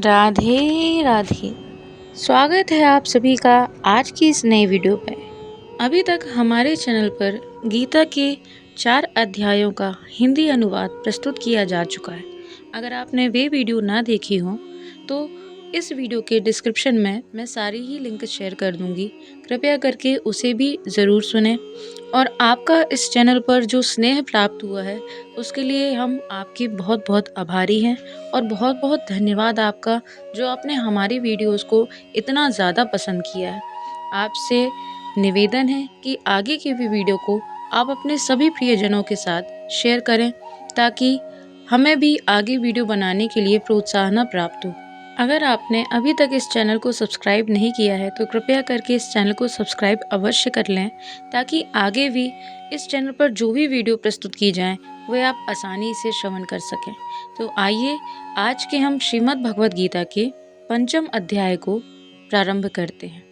राधे राधे। स्वागत है आप सभी का आज की इस नई वीडियो पे। अभी तक हमारे चैनल पर गीता के 4 अध्यायों का हिंदी अनुवाद प्रस्तुत किया जा चुका है। अगर आपने वे वीडियो ना देखी हो तो इस वीडियो के डिस्क्रिप्शन में मैं सारी ही लिंक शेयर कर दूंगी। कृपया करके उसे भी ज़रूर सुनें और आपका इस चैनल पर जो स्नेह प्राप्त हुआ है उसके लिए हम आपके बहुत बहुत आभारी हैं और बहुत बहुत धन्यवाद आपका, जो आपने हमारी वीडियोस को इतना ज़्यादा पसंद किया है। आपसे निवेदन है कि आगे की भी वीडियो को आप अपने सभी प्रियजनों के साथ शेयर करें ताकि हमें भी आगे वीडियो बनाने के लिए प्रोत्साहन प्राप्त हो। अगर आपने अभी तक इस चैनल को सब्सक्राइब नहीं किया है तो कृपया करके इस चैनल को सब्सक्राइब अवश्य कर लें ताकि आगे भी इस चैनल पर जो भी वीडियो प्रस्तुत की जाएं वह आप आसानी से श्रवण कर सकें। तो आइए आज के हम श्रीमद् भगवद गीता के 5वें अध्याय को प्रारंभ करते हैं।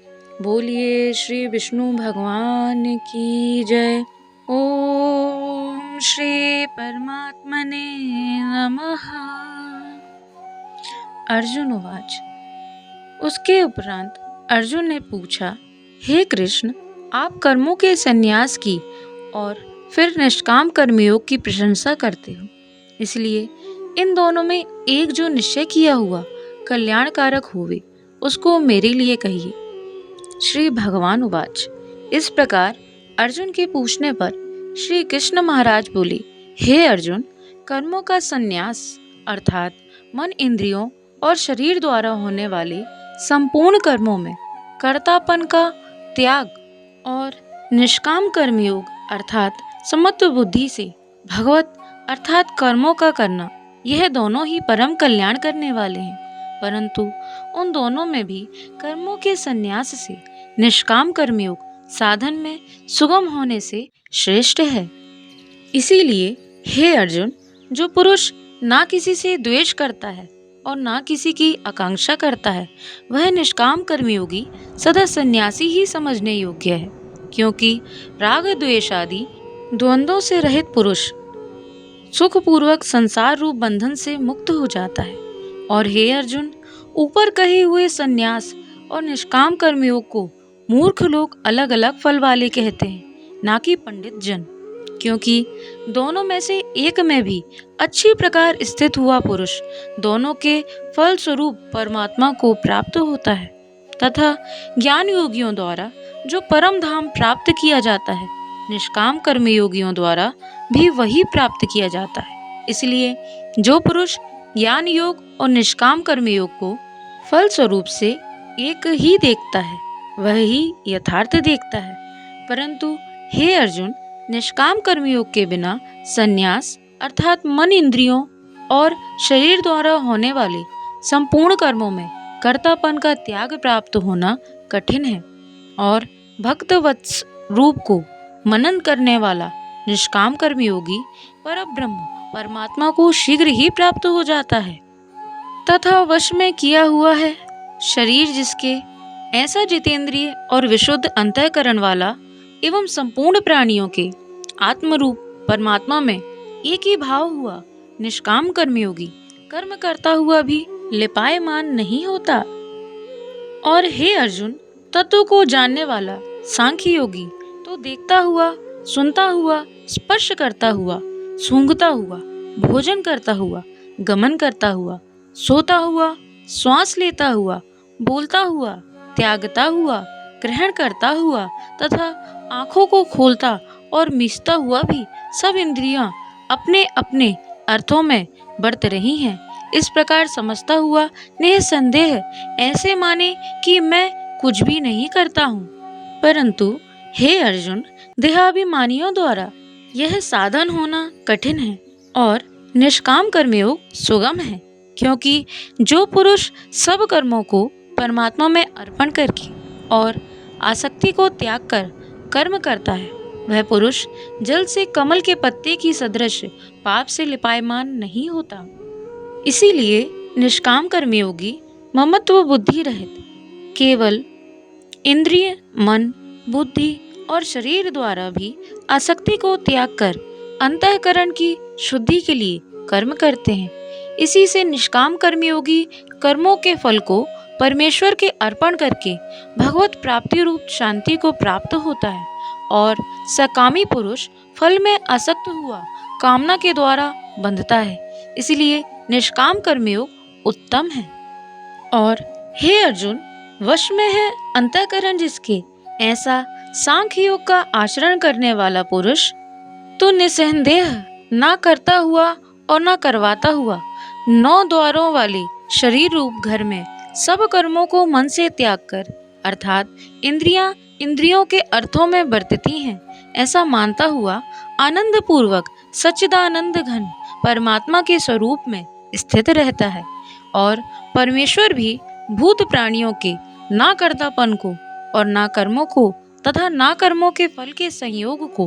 बोलिए श्री विष्णु भगवान की जय। ओम श्री परमात्मने नमः। अर्जुन उवाच। उसके उपरांत अर्जुन ने पूछा, हे कृष्ण, आप कर्मों के संन्यास की और फिर निष्काम कर्मयोग की प्रशंसा करते हो, इसलिए इन दोनों में एक जो निश्चय किया हुआ कल्याणकारक होवे उसको मेरे लिए कहिए। श्री भगवान उवाच। इस प्रकार अर्जुन के पूछने पर श्री कृष्ण महाराज बोले, हे अर्जुन, कर्मों का संन्यास अर्थात मन, इंद्रियों और शरीर द्वारा होने वाले संपूर्ण कर्मों में कर्तापन का त्याग और निष्काम कर्मयोग अर्थात समत्व बुद्धि से भगवत अर्थात कर्मों का करना, यह दोनों ही परम कल्याण करने वाले हैं। परंतु उन दोनों में भी कर्मों के संन्यास से निष्काम कर्मयोग साधन में सुगम होने से श्रेष्ठ है। इसीलिए हे अर्जुन, जो पुरुष ना किसी से द्वेष करता है और ना किसी की आकांक्षा करता है वह निष्काम कर्मयोगी सदा सन्यासी ही समझने योग्य है, क्योंकि राग द्वेष आदि द्वंद्वों से रहित पुरुष सुखपूर्वक संसार रूप बंधन से मुक्त हो जाता है। और हे अर्जुन, ऊपर कहे हुए सन्यास और निष्काम कर्मयोग को मूर्ख लोग अलग अलग फल वाले कहते हैं, ना कि पंडित जन, क्योंकि दोनों में से एक में भी अच्छी प्रकार स्थित हुआ पुरुष दोनों के फल स्वरूप परमात्मा को प्राप्त होता है तथा ज्ञान योगियों द्वारा जो परम धाम प्राप्त किया जाता है, निष्काम कर्म योगियों द्वारा भी वही प्राप्त किया जाता है। इसलिए जो पुरुष ज्ञान योग और निष्काम कर्म योग को फल स्वरूप से एक ही देखता है वह ही यथार्थ देखता है। परंतु हे अर्जुन, निष्काम कर्मयोग के बिना संन्यास अर्थात मन, इंद्रियों और शरीर द्वारा होने वाले संपूर्ण कर्मों में कर्तापन का त्याग प्राप्त होना कठिन है और भक्त वत्स रूप को मनन करने वाला निष्काम कर्मयोगी परब्रह्म परमात्मा को शीघ्र ही प्राप्त हो जाता है तथा वश में किया हुआ है। शरीर जिसके ऐसा जितेंद्रिय और विशुद्ध अंतःकरण वाला एवं संपूर्ण प्राणियों के आत्मरूप परमात्मा में एक ही भाव हुआ निष्काम कर्मयोगी कर्म करता हुआ भी लिपायमान नहीं होता। और हे अर्जुन, तत्व को जानने वाला सांख्य योगी तो देखता हुआ, सुनता हुआ, स्पर्श करता हुआ, सूंघता हुआ, भोजन करता हुआ, गमन करता हुआ, सोता हुआ, श्वास लेता हुआ, बोलता हुआ, त्यागता हुआ, ग्रहण करता हुआ तथा आँखों को खोलता और मीचता हुआ भी सब इंद्रियां अपने अपने अर्थों में बरत रही हैं। इस प्रकार समझता हुआ निसंदेह ऐसे माने कि मैं कुछ भी नहीं करता हूँ। परंतु हे अर्जुन, देहाभिमानियों द्वारा यह साधन होना कठिन है और निष्काम कर्मयोग सुगम है, क्योंकि जो पुरुष सब कर्मों को परमात्मा में अर्पण करके और आसक्ति को त्याग कर कर्म करता है वह पुरुष जल से कमल के पत्ते की सदृश पाप से लिपायमान नहीं होता। इसीलिए निष्काम कर्मयोगी ममत्व बुद्धि रहित केवल इंद्रिय, मन, बुद्धि और शरीर द्वारा भी आसक्ति को त्याग कर अंतःकरण की शुद्धि के लिए कर्म करते हैं। इसी से निष्काम कर्मयोगी कर्मों के फल को परमेश्वर के अर्पण करके भगवत प्राप्ति रूप शांति को प्राप्त होता है, और सकामी पुरुष फल में आसक्त हुआ कामना के द्वारा बंधता है। इसलिए निष्काम कर्मयोग उत्तम है। और हे अर्जुन, वश में है अंतःकरण जिसके, ऐसा सांख्य योग का आचरण करने वाला पुरुष तो निसंदेह ना करता हुआ और ना करवाता हुआ 9 द्वारों वाले शरीर रूप घर में सब कर्मों को मन से त्याग कर, अर्थात इंद्रियों के अर्थों में बरतती हैं, ऐसा मानता हुआ आनंद पूर्वक सच्चिदानंद घन परमात्मा के स्वरूप में स्थित रहता है। और परमेश्वर भी भूत प्राणियों के ना कर्तापन को और ना कर्मों को तथा ना कर्मों के फल के संयोग को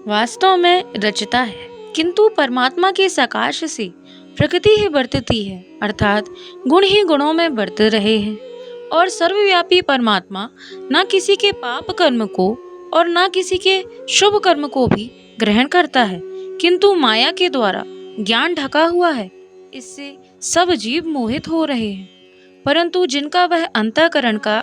वास्तव में रचता है, किंतु परमात्मा के सकाश से प्रकृति ही बरतती है, अर्थात गुण ही गुणों में बरत रहे हैं। और सर्वव्यापी परमात्मा ना किसी के पाप कर्म को और ना किसी के शुभ कर्म को भी ग्रहण करता है, किंतु माया के द्वारा ज्ञान ढका हुआ है, इससे सब जीव मोहित हो रहे हैं। परंतु जिनका वह अंतःकरण का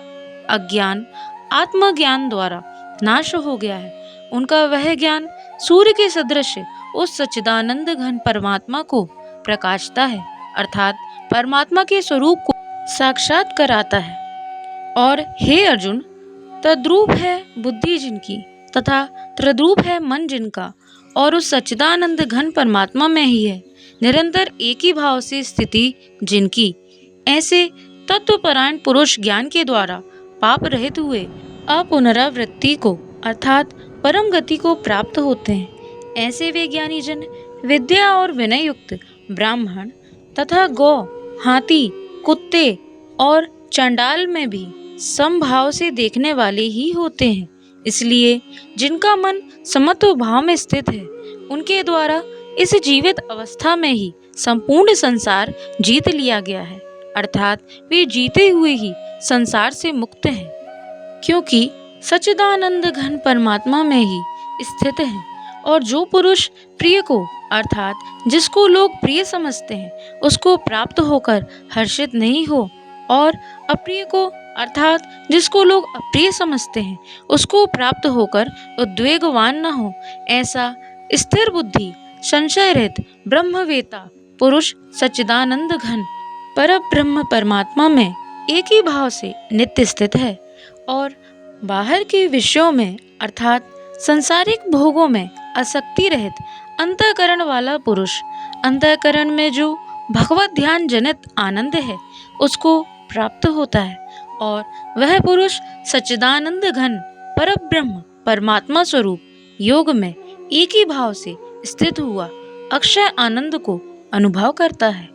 अज्ञान आत्मज्ञान द्वारा नाश हो गया है, उनका वह ज्ञान सूर्य के सदृश उस सच्चिदानंद घन परमात्मा को प्रकाशता है, अर्थात परमात्मा के स्वरूप को साक्षात कराता है। और हे अर्जुन, तद्रूप है बुद्धि जिनकी तथा तद्रूप है मन जिनका, और उस सच्चिदानंद घन परमात्मा में ही है निरंतर एक ही भाव से स्थिति जिनकी, ऐसे तत्वपरायण पुरुष ज्ञान के द्वारा पाप रहित हुए अपुनरावृत्ति को अर्थात परम गति को प्राप्त होते हैं। ऐसे वे ज्ञानी जन विद्या और विनय युक्त ब्राह्मण तथा गौ, हाथी, कुत्ते और चंडाल में भी समभाव से देखने वाले ही होते हैं। इसलिए जिनका मन समत्व भाव में स्थित है, उनके द्वारा इस जीवित अवस्था में ही संपूर्ण संसार जीत लिया गया है, अर्थात वे जीते हुए ही संसार से मुक्त हैं, क्योंकि सच्चिदानंद घन परमात्मा में ही स्थित हैं। और जो पुरुष प्रिय को अर्थात जिसको लोग प्रिय समझते हैं उसको प्राप्त होकर हर्षित नहीं हो, और अप्रिय को अर्थात जिसको लोग अप्रिय समझते हैं उसको प्राप्त होकर उद्वेगवान न हो, ऐसा स्थिर बुद्धि संशय रहित ब्रह्मवेता पुरुष सच्चिदानंद घन पर ब्रह्म परमात्मा में एक ही भाव से नित्य स्थित है। और बाहर के विषयों में अर्थात संसारिक भोगों में आसक्ति रहित अंतःकरण वाला पुरुष अंतःकरण में जो भगवत ध्यान जनित आनंद है उसको प्राप्त होता है, और वह पुरुष सच्चिदानंद घन परब्रह्म परमात्मा स्वरूप योग में एक ही भाव से स्थित हुआ अक्षय आनंद को अनुभव करता है।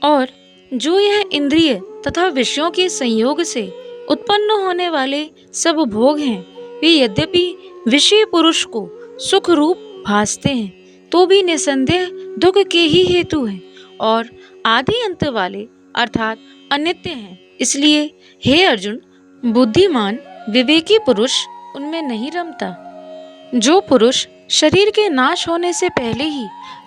और जो यह इंद्रिय तथा विषयों के संयोग से उत्पन्न होने वाले सब भोग हैं, वे यद्यपि विषय पुरुष को सुख रूप भासते हैं, तो भी निसंदेह दुख के ही हेतु हैं और आदि अंत वाले अर्थात अनित्य हैं। इसलिए हे अर्जुन, बुद्धिमान विवेकी पुरुष उनमें नहीं रमता। जो पुरुष शरीर के नाश होने से पहले ही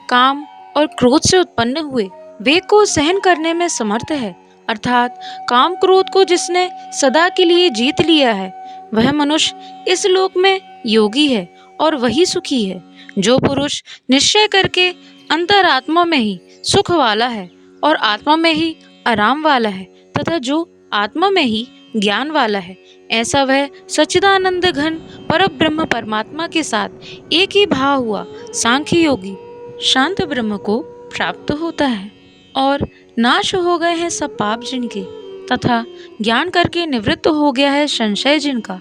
काम और क्रोध से उत्पन्न हुए वेग को सहन करने में समर्थ है, अर्थात काम क्रोध को जिसने सदा के लिए जीत लिया है, वह मनुष्य इस लोक में योगी है और वही सुखी है। जो पुरुष निश्चय करके अंतरात्मा में ही सुख वाला है और आत्मा में ही आराम वाला है तथा जो आत्मा में ही ज्ञान वाला है, ऐसा वह सच्चिदानंद घन परब्रह्म परमात्मा के साथ एक ही भाव हुआ सांख्य योगी शांत ब्रह्म को प्राप्त होता है। और नाश हो गए हैं सब पाप जिनके, तथा ज्ञान करके निवृत्त हो गया है संशय जिनका,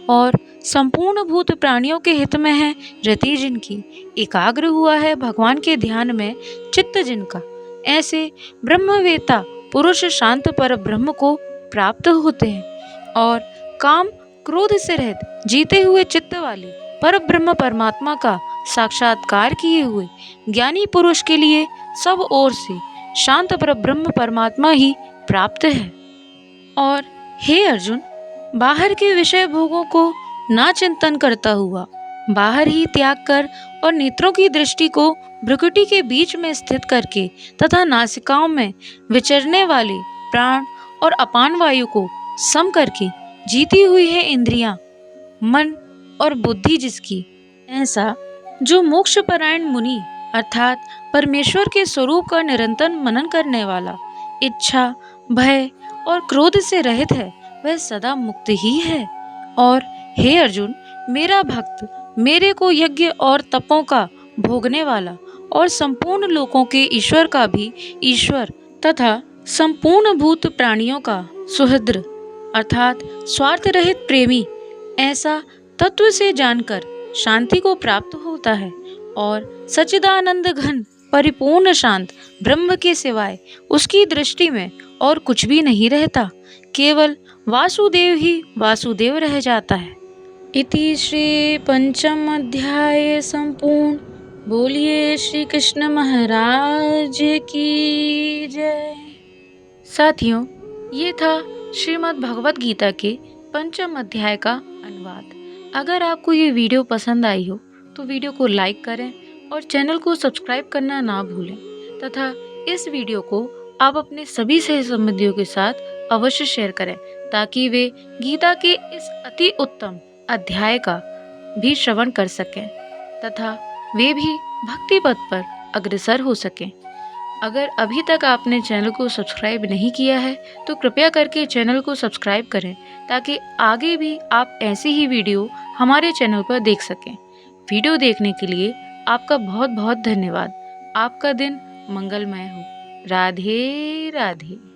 और संपूर्ण भूत प्राणियों के हित में है रति जिनकी, एकाग्र हुआ है भगवान के ध्यान में चित्त जिनका, ऐसे ब्रह्मवेता पुरुष शांत पर ब्रह्म को प्राप्त होते हैं। और काम क्रोध से रहित जीते हुए चित्त वाले पर ब्रह्म परमात्मा का साक्षात्कार किए हुए ज्ञानी पुरुष के लिए सब ओर से शांत पर ब्रह्म परमात्मा ही प्राप्त है। और हे अर्जुन, बाहर के विषय भोगों को ना चिंतन करता हुआ बाहर ही त्याग कर और नेत्रों की दृष्टि को भ्रुकुटी के बीच में स्थित करके तथा नासिकाओं में विचरने वाले प्राण और अपान वायु को सम करके जीती हुई है इंद्रियां, मन और बुद्धि जिसकी, ऐसा जो मोक्ष परायण मुनि अर्थात परमेश्वर के स्वरूप का निरंतर मनन करने वाला, इच्छा, भय और क्रोध से रहित है, वह सदा मुक्त ही है। और हे अर्जुन, मेरा भक्त, मेरे को यज्ञ और तपों का भोगने वाला और संपूर्ण लोकों के ईश्वर का भी ईश्वर तथा संपूर्ण भूत प्राणियों का सुहृद अर्थात स्वार्थ रहित प्रेमी, ऐसा तत्व से जानकर शांति को प्राप्त होता है और सच्चिदानंद घन परिपूर्ण शांत ब्रह्म के सिवाय उसकी दृष्टि में और कुछ भी नहीं रहता, केवल वासुदेव ही वासुदेव रह जाता है। इति श्री पंचम अध्याय संपूर्ण। बोलिए श्री कृष्ण महाराज की जय। साथियों, ये था श्रीमद् भगवत गीता के पंचम अध्याय का अनुवाद। अगर आपको ये वीडियो पसंद आई हो तो वीडियो को लाइक करें और चैनल को सब्सक्राइब करना ना भूलें तथा इस वीडियो को आप अपने सभी सहसंबंधियों के साथ अवश्य शेयर करें ताकि वे गीता के इस अति उत्तम अध्याय का भी श्रवण कर सकें तथा वे भी भक्ति पथ पर अग्रसर हो सकें। अगर अभी तक आपने चैनल को सब्सक्राइब नहीं किया है तो कृपया करके चैनल को सब्सक्राइब करें ताकि आगे भी आप ऐसी ही वीडियो हमारे चैनल पर देख सकें। वीडियो देखने के लिए आपका बहुत बहुत धन्यवाद। आपका दिन मंगलमय हो। राधे राधे।